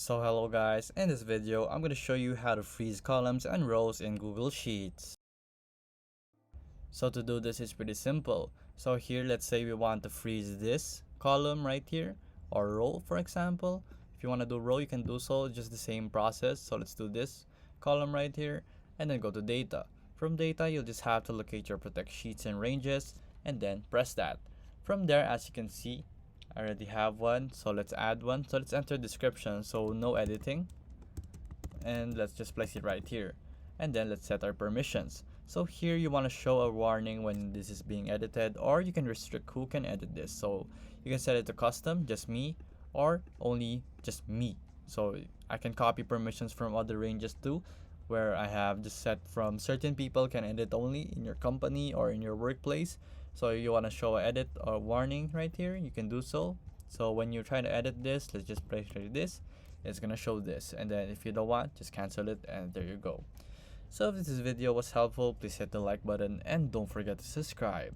So hello guys, in this video I'm going to show you how to freeze columns and rows in Google Sheets. So to do this is pretty simple. So here let's say we want to freeze this column right here or row for example. If you want to do row you can do so, just the same process. So let's do this column right here and then go to data. From data you'll just have to locate your protect sheets and ranges and then press that. From there, as you can see, I already have one, so let's add one. So let's enter description, so no editing, and let's just place it right here. And then let's set our permissions. So here you want to show a warning when this is being edited, or you can restrict who can edit this. So you can set it to custom, just me, or only just me. So I can copy permissions from other ranges too, where I have just set from certain people can edit only in your company or in your workplace. So you want to show an edit or warning right here, you can do so. So when you're trying to edit this, let's just place this, it's gonna show this, and then if you don't want, just cancel it, and there you go. So if this video was helpful, please hit the like button and don't forget to subscribe.